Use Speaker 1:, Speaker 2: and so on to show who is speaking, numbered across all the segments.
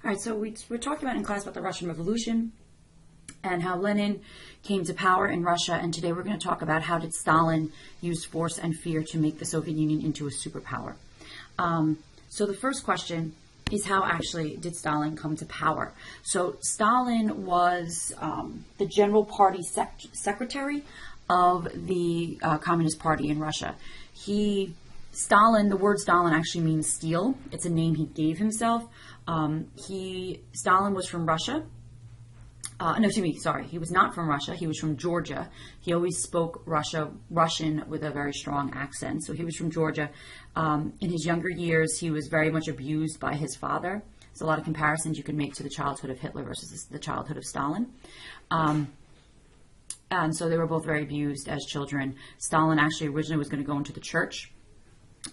Speaker 1: All right, so we're talking about in class about the Russian Revolution and how Lenin came to power in Russia. And today we're going to talk about how did Stalin use force and fear to make the Soviet Union into a superpower. So the first question is, how actually did Stalin come to power? So Stalin was the General Party secretary of the Communist Party in Russia. The word Stalin actually means steel. It's a name he gave himself. Stalin was from Russia. He was not from Russia. He was from Georgia. He always spoke Russian with a very strong accent. So he was from Georgia. In his younger years, he was very much abused by his father. There's a lot of comparisons you can make to the childhood of Hitler versus the childhood of Stalin. And so they were both very abused as children. Stalin actually originally was going to go into the church,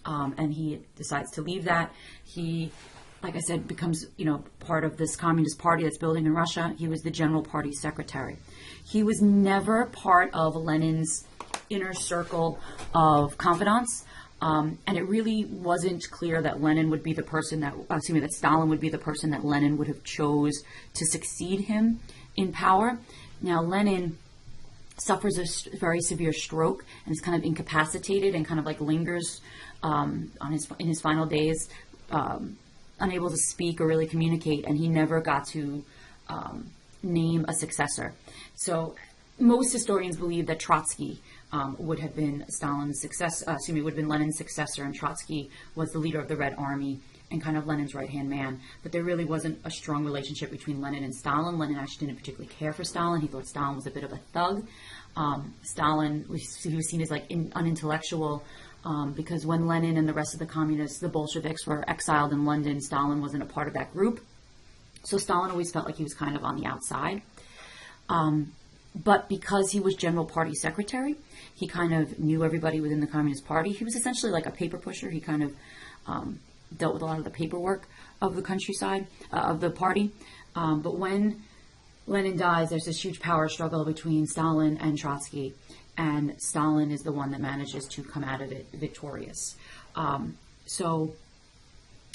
Speaker 1: and he decides to leave that. He, like I said, becomes, part of this Communist Party that's building in Russia. He was the General Party secretary. He was never part of Lenin's inner circle of confidants. And it really wasn't clear that Stalin would be the person that Lenin would have chose to succeed him in power. Now, Lenin suffers a very severe stroke and is kind of incapacitated and kind of like lingers in his final days, unable to speak or really communicate, and he never got to name a successor. So most historians believe that Trotsky would have been Lenin's successor, and Trotsky was the leader of the Red Army and kind of Lenin's right-hand man. But there really wasn't a strong relationship between Lenin and Stalin. Lenin actually didn't particularly care for Stalin. He thought Stalin was a bit of a thug. He was seen as unintellectual, because when Lenin and the rest of the communists, the Bolsheviks, were exiled in London, Stalin wasn't a part of that group. So Stalin always felt like he was kind of on the outside. But because he was General Party secretary, he kind of knew everybody within the Communist Party. He was essentially like a paper pusher. He kind of dealt with a lot of the paperwork of the countryside, of the party. But when Lenin dies, there's this huge power struggle between Stalin and Trotsky, and Stalin is the one that manages to come out of it victorious. So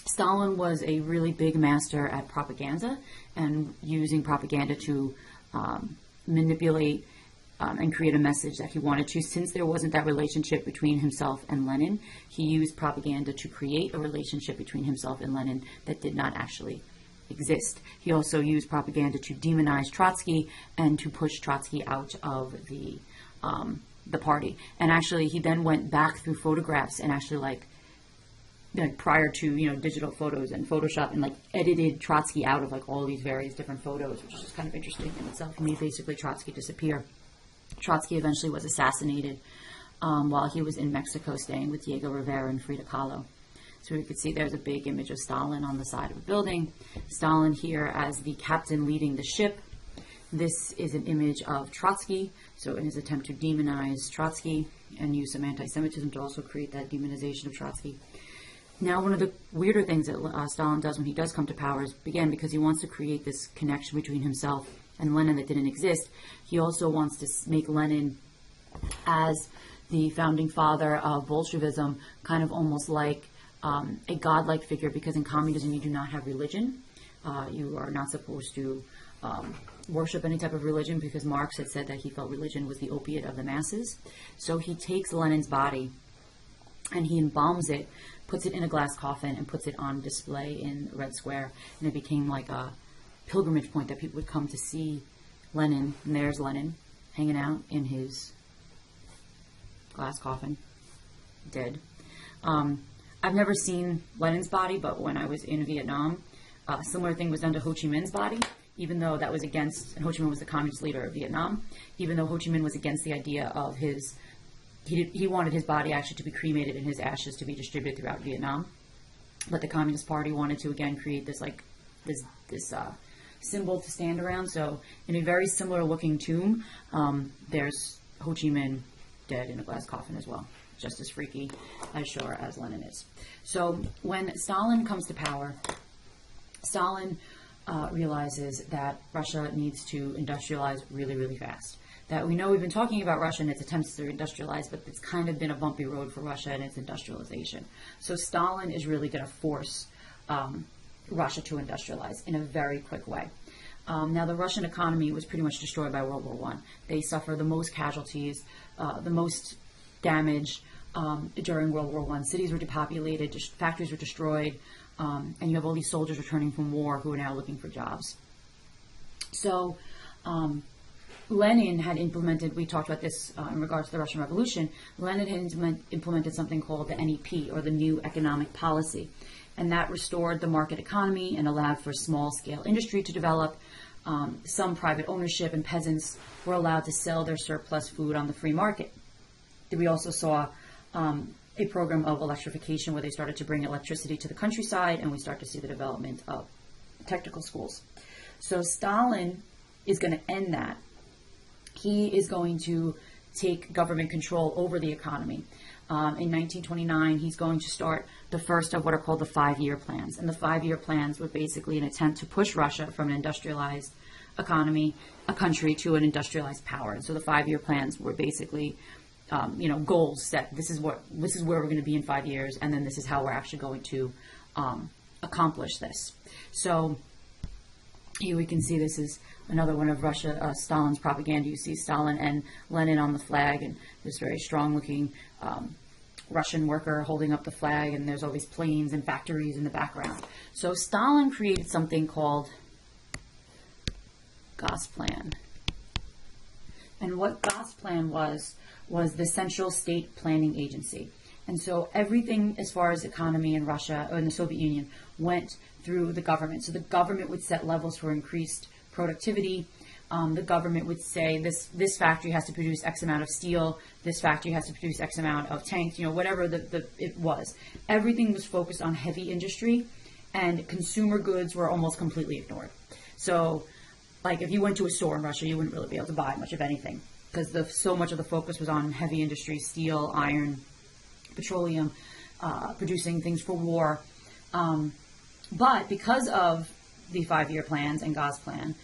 Speaker 1: Stalin was a really big master at propaganda and using propaganda to manipulate and create a message that he wanted to. Since there wasn't that relationship between himself and Lenin, he used propaganda to create a relationship between himself and Lenin that did not actually exist. He also used propaganda to demonize Trotsky and to push Trotsky out of the party. And actually, he then went back through photographs and actually prior to digital photos and Photoshop, and edited Trotsky out of all these various different photos, which is just kind of interesting in itself. He made basically Trotsky disappear. Trotsky eventually was assassinated while he was in Mexico staying with Diego Rivera and Frida Kahlo. So you can see there's a big image of Stalin on the side of a building. Stalin here as the captain leading the ship. This is an image of Trotsky. So in his attempt to demonize Trotsky and use some anti-Semitism to also create that demonization of Trotsky. Now, one of the weirder things that Stalin does when he does come to power is, again, because he wants to create this connection between himself and Lenin that didn't exist, he also wants to make Lenin, as the founding father of Bolshevism, kind of almost like a godlike figure, because in communism you do not have religion. You are not supposed to worship any type of religion, because Marx had said that he felt religion was the opiate of the masses. So he takes Lenin's body and he embalms it, puts it in a glass coffin, and puts it on display in Red Square. And it became like a pilgrimage point that people would come to see Lenin. And there's Lenin hanging out in his glass coffin, dead. I've never seen Lenin's body, but when I was in Vietnam, a similar thing was done to Ho Chi Minh's body, even though that was against, and Ho Chi Minh was the communist leader of Vietnam, even though Ho Chi Minh was against the idea of he wanted his body actually to be cremated and his ashes to be distributed throughout Vietnam. But the Communist Party wanted to again create this symbol to stand around. So in a very similar looking tomb, there's Ho Chi Minh dead in a glass coffin as well. Just as freaky as sure as Lenin is. So when Stalin comes to power, Stalin realizes that Russia needs to industrialize really, really fast. That we know we've been talking about Russia and its attempts to industrialize, but it's kind of been a bumpy road for Russia and its industrialization. So Stalin is really going to force Russia to industrialize in a very quick way. Now, the Russian economy was pretty much destroyed by World War One. They suffered the most casualties, the most damage during World War One. Cities were depopulated, factories were destroyed, and you have all these soldiers returning from war who are now looking for jobs. So, Lenin had implemented, we talked about this in regards to the Russian Revolution, Lenin had implemented something called the NEP, or the New Economic Policy. And that restored the market economy and allowed for small-scale industry to develop. Some private ownership, and peasants were allowed to sell their surplus food on the free market. We also saw a program of electrification where they started to bring electricity to the countryside, and we start to see the development of technical schools. So Stalin is going to end that. He is going to take government control over the economy. In 1929, he's going to start the first of what are called the 5-year plans. And the 5-year plans were basically an attempt to push Russia from an industrialized economy, a country, to an industrialized power. And so the 5-year plans were basically, goals set. This is where we're going to be in 5 years, and then this is how we're actually going to accomplish this. So here we can see this is another one of Stalin's propaganda. You see Stalin and Lenin on the flag, and this very strong-looking Russian worker holding up the flag, and there's all these planes and factories in the background. So Stalin created something called Gosplan. And what Gosplan was the Central State Planning Agency. And so everything as far as economy in Russia, or in the Soviet Union, went through the government. So the government would set levels for increased productivity. The government would say this factory has to produce X amount of steel, this factory has to produce X amount of tanks, whatever it was. Everything was focused on heavy industry, and consumer goods were almost completely ignored. So, like, if you went to a store in Russia, you wouldn't really be able to buy much of anything, because so much of the focus was on heavy industry, steel, iron, petroleum, producing things for war. But because of the 5-year plans and Gosplan,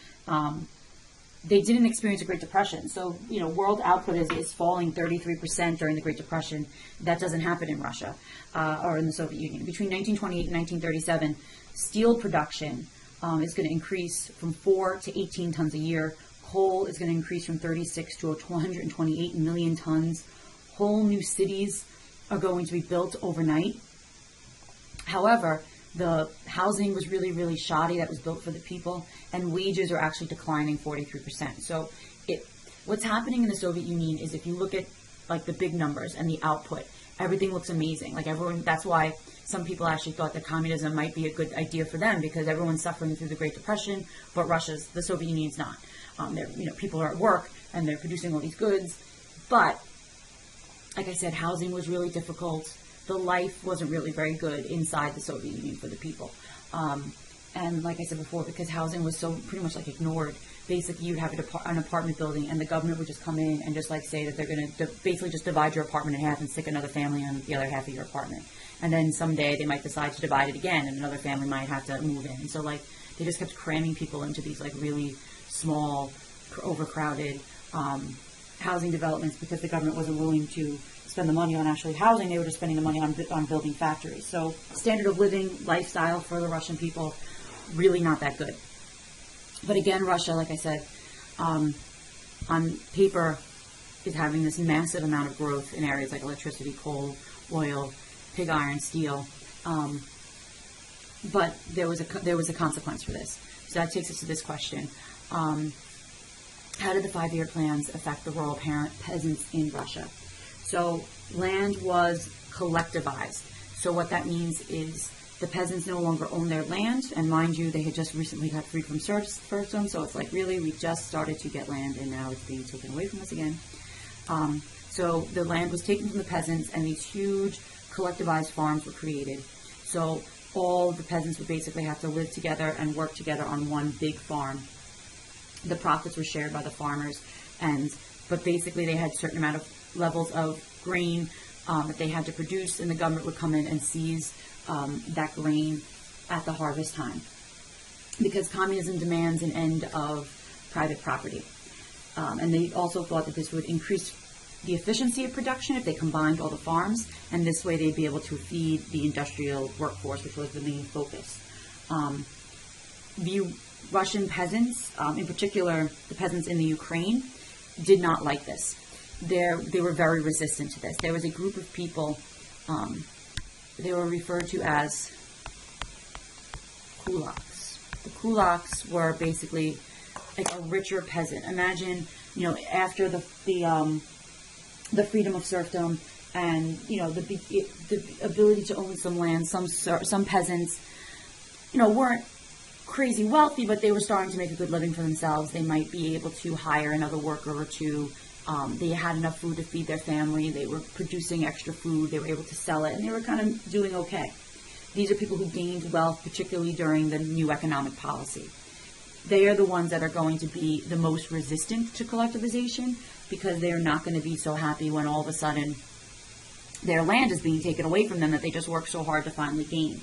Speaker 1: they didn't experience a Great Depression. So, world output is falling 33% during the Great Depression. That doesn't happen in Russia or in the Soviet Union. Between 1928 and 1937, steel production is going to increase from 4 to 18 tons a year. Coal is going to increase from 36 to 228 million tons. Whole new cities are going to be built overnight. However, the housing was really, really shoddy that was built for the people, and wages are actually declining 43%. So what's happening in the Soviet Union is, if you look at like the big numbers and the output, everything looks amazing. Like that's why some people actually thought that communism might be a good idea for them, because everyone's suffering through the Great Depression, but the Soviet Union's not. People are at work and they're producing all these goods, but like I said, housing was really difficult. The life wasn't really very good inside the Soviet Union for the people. And like I said before, because housing was so pretty much like ignored, basically you'd have an apartment building, and the government would just come in and just like say that they're going to basically just divide your apartment in half and stick another family on the other half of your apartment. And then someday they might decide to divide it again, and another family might have to move in. And so like they just kept cramming people into these like really small, overcrowded housing developments, because the government wasn't willing to spend the money on actually housing. They were just spending the money on building factories. So standard of living, lifestyle for the Russian people, really not that good. But again, Russia, like I said, on paper, is having this massive amount of growth in areas like electricity, coal, oil, pig iron, steel. But there was a consequence for this. So that takes us to this question. How did the 5-year plans affect the rural peasants in Russia? So land was collectivized. So what that means is the peasants no longer own their land. And mind you, they had just recently got free from serfdom. So it's like, really, we just started to get land, and now it's being taken away from us again. So the land was taken from the peasants, and these huge collectivized farms were created. So all the peasants would basically have to live together and work together on one big farm. The profits were shared by the farmers, but basically they had certain amount of levels of grain that they had to produce, and the government would come in and seize that grain at the harvest time, because communism demands an end of private property. And they also thought that this would increase the efficiency of production if they combined all the farms, and this way they'd be able to feed the industrial workforce, which was the main focus. The Russian peasants, in particular the peasants in the Ukraine, did not like this. They were very resistant to this. There was a group of people, they were referred to as kulaks. The kulaks were basically like a richer peasant. Imagine, after the freedom of serfdom and, the ability to own some land, some peasants, weren't crazy wealthy, but they were starting to make a good living for themselves. They might be able to hire another worker or two. They had enough food to feed their family. They were producing extra food. They were able to sell it, and they were kind of doing okay. These are people who gained wealth, particularly during the new economic policy. They are the ones that are going to be the most resistant to collectivization, because they are not going to be so happy when all of a sudden their land is being taken away from them that they just worked so hard to finally gain.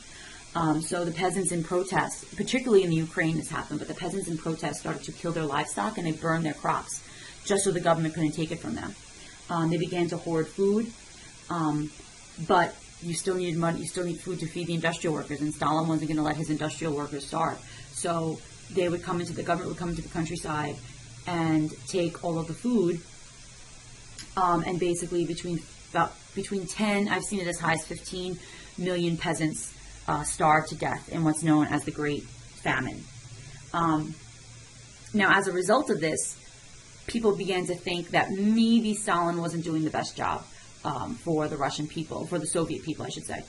Speaker 1: So the peasants in protest, particularly in the Ukraine this happened, but the peasants in protest started to kill their livestock and they burned their crops just so the government couldn't take it from them. They began to hoard food, but you still needed money, you still need food to feed the industrial workers, and Stalin wasn't going to let his industrial workers starve. So the government would come into the countryside and take all of the food, and basically between 10, I've seen it as high as 15 million peasants starved to death in what's known as the Great Famine. Now, as a result of this, people began to think that maybe Stalin wasn't doing the best job for the Russian people, for the Soviet people, I should say,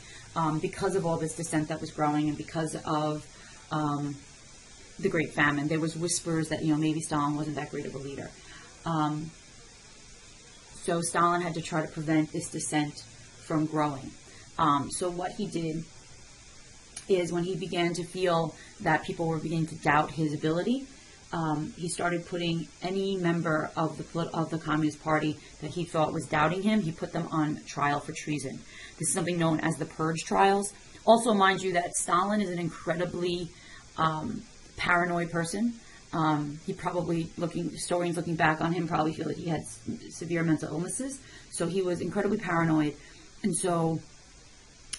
Speaker 1: because of all this dissent that was growing and because of the Great Famine. There was whispers that, maybe Stalin wasn't that great of a leader. So Stalin had to try to prevent this dissent from growing. So what he did is, when he began to feel that people were beginning to doubt his ability, he started putting any member of the Communist Party that he thought was doubting him, he put them on trial for treason. This is something known as the Purge trials. Also, mind you, that Stalin is an incredibly paranoid person. Historians looking back on him probably feel that he had severe mental illnesses. So he was incredibly paranoid. And so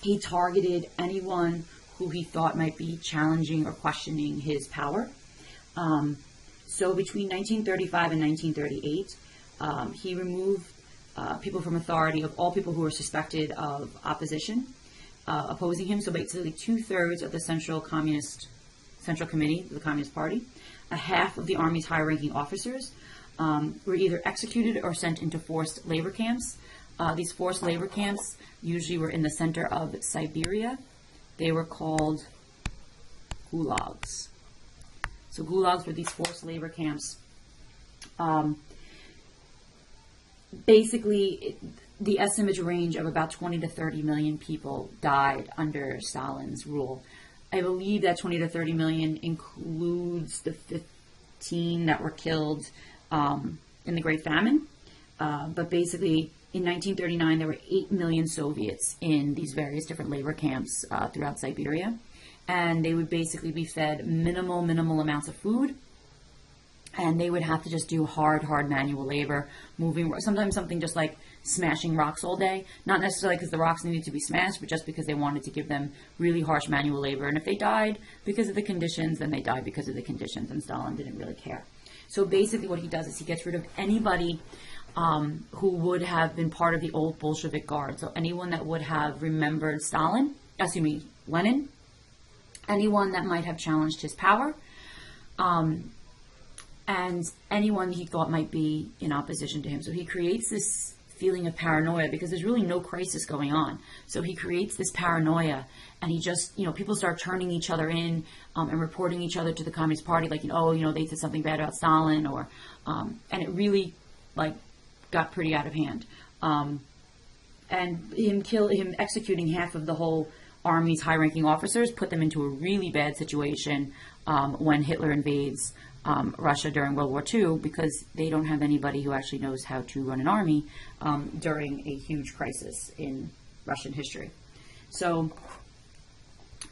Speaker 1: he targeted anyone who he thought might be challenging or questioning his power. So between 1935 and 1938, he removed people from authority of all people who were suspected of opposition, opposing him. So basically 2/3 of the Central Committee, the Communist Party, a half of the Army's high-ranking officers were either executed or sent into forced labor camps. These forced labor camps usually were in the center of Siberia. They were called gulags. So gulags were these forced labor camps. Basically, the estimates range of about 20 to 30 million people died under Stalin's rule. I believe that 20 to 30 million includes the 15 that were killed in the Great Famine. But basically, in 1939, there were 8 million Soviets in these various different labor camps throughout Siberia. And they would basically be fed minimal amounts of food. And they would have to just do hard manual labor, sometimes something just like smashing rocks all day. Not necessarily because the rocks needed to be smashed, but just because they wanted to give them really harsh manual labor. And if they died because of the conditions, then they died because of the conditions. And Stalin didn't really care. So basically what he does is he gets rid of anybody who would have been part of the old Bolshevik Guard. So anyone that would have remembered Lenin, anyone that might have challenged his power, and anyone he thought might be in opposition to him. So he creates this feeling of paranoia because there's really no crisis going on. So he creates this paranoia, and he just, people start turning each other in and reporting each other to the Communist Party, like, they said something bad about Stalin, or, and it really, got pretty out of hand. And him executing half of the whole Army's high-ranking officers put them into a really bad situation when Hitler invades Russia during World War II, because they don't have anybody who actually knows how to run an army during a huge crisis in Russian history. So,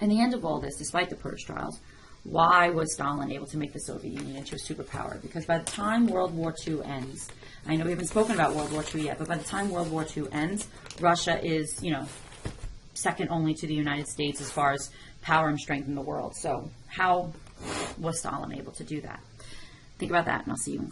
Speaker 1: in the end of all this, despite the Purge trials, why was Stalin able to make the Soviet Union into a superpower? Because by the time World War II ends, I know we haven't spoken about World War II yet, but by the time World War II ends, Russia is, second only to the United States as far as power and strength in the world. So how was Stalin able to do that? Think about that, and I'll see you in class.